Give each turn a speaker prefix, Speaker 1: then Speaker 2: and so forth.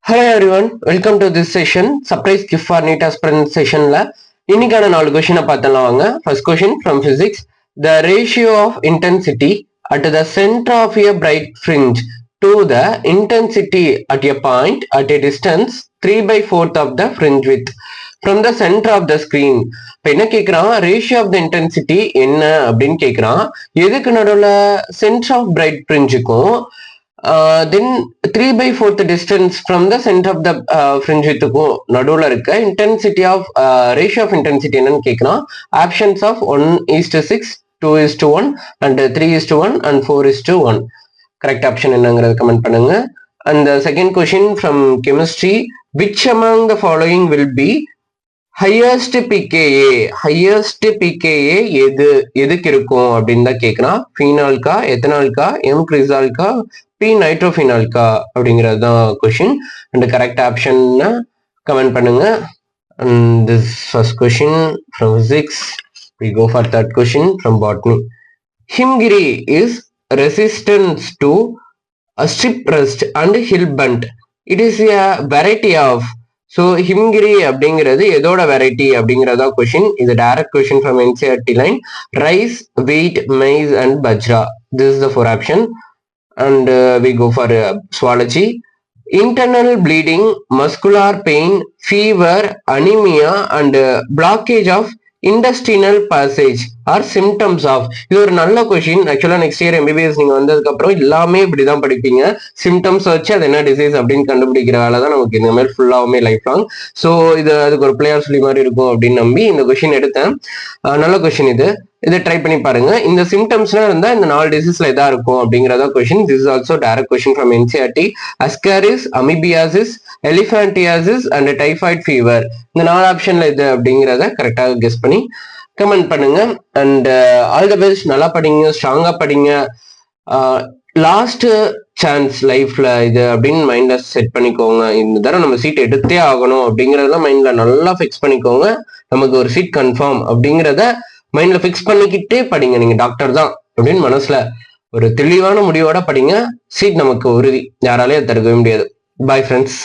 Speaker 1: Hello everyone, welcome to this session. Surprise gift for NEET aspirant session la இன்னைக்கான 4 question பார்த்தலாம் வாங்க. First question from physics. The ratio of intensity at the center of a bright fringe to the intensity at a point at a distance 3/4 of the fringe width from the center of the screen. இப்போ என்ன கேட்குறான், ratio of the intensity என்ன அப்படின்னு கேட்குறான். எதுக்கு நடுவில் center of bright ஃப்ரிஞ்சுக்கும் then 3/4 distance from the center of the fringe widthக்கும் நடுவில் இருக்க intensity of ratio of intensity என்னன்னு கேட்குறான். Options of 1:6, 2:1 and 3:1 and 4:1. Correct option என்னங்கிறது கமெண்ட் பண்ணுங்க. And the second question from chemistry, which among the following will be highest pKa? highest pKa எதுக்கு இருக்கும் அப்படின்னு தான் கேட்குறான். ஃபீனால்கா, எத்தனால்கா, எம் கிரிசால்கா, பி நைட்ரோஃபினால்கா அப்படிங்கிறது தான் question. And correct option comment பண்ணுங்க. And this first question from physics. we go for third question from botany. Himgiri is resistance to a strip rust and hill bunt. It is a variety of. So Himgiri அப்படிங்கிறது எதோட variety அப்படிங்கிறதா question. இது direct question from NCERT line. Rice, wheat, maize and bajra. This is the 4 option. And we go for zoology. Internal bleeding, muscular pain, fever, anemia and blockage of intestinal passage are symptoms of. இது ஒரு நல்ல question. ஆக்சுவலா next year MBBS நீங்க வந்ததுக்கு அப்புறம் எல்லாமே இப்படிதான் படிப்பீங்க. சிம்டம்ஸ் வச்சு அது என்ன டிசீஸ் அப்படின்னு கண்டுபிடிக்கிற வேலை தான் நமக்கு இந்த மாதிரி ஃபுல்லாவுமே லைஃப் லாங். ஸோ இது அதுக்கு ஒரு பிளேயர் சொல்லி மாதிரி இருக்கும் அப்படின்னு நம்பி இந்த கொஷின் எடுத்தேன். நல்ல கொஷின் இது. இதை ட்ரை பண்ணி பாருங்க. இந்த சிம்டம்ஸ்லாம் இருந்தா இந்த 4 டிசீஸ்ல எதா இருக்கும் அப்படிங்கிறதா question. This is also direct question from NCERT. Ascaris, amoebiasis, elephantiasis and typhoid fever. இந்த 4 ஆப்ஷன்ல இது அப்படிங்கிறத கரெக்டாக கெஸ் பண்ணி கமெண்ட் பண்ணுங்க. And all the best. நல்லா படிங்க, ஸ்ட்ராங்கா படிங்க. லாஸ்ட் சான்ஸ் லைஃப்ல இது அப்படின்னு மைண்ட்ல செட் பண்ணிக்கோங்க. இந்த தடவை நம்ம சீட் எடுத்தே ஆகணும் அப்படிங்கறதெல்லாம் மைண்ட்ல நல்லா ஃபிக்ஸ் பண்ணிக்கோங்க. நமக்கு ஒரு சீட் கன்ஃபார்ம் அப்படிங்கிறத மைண்ட்ல ஃபிக்ஸ் பண்ணிக்கிட்டே படிங்க. நீங்க டாக்டர் தான் அப்படின்னு மனசுல ஒரு தெளிவான முடிவோட படிங்க. சீட் நமக்கு உறுதி, யாராலையும் தடுக்கவே முடியாது. Bye friends.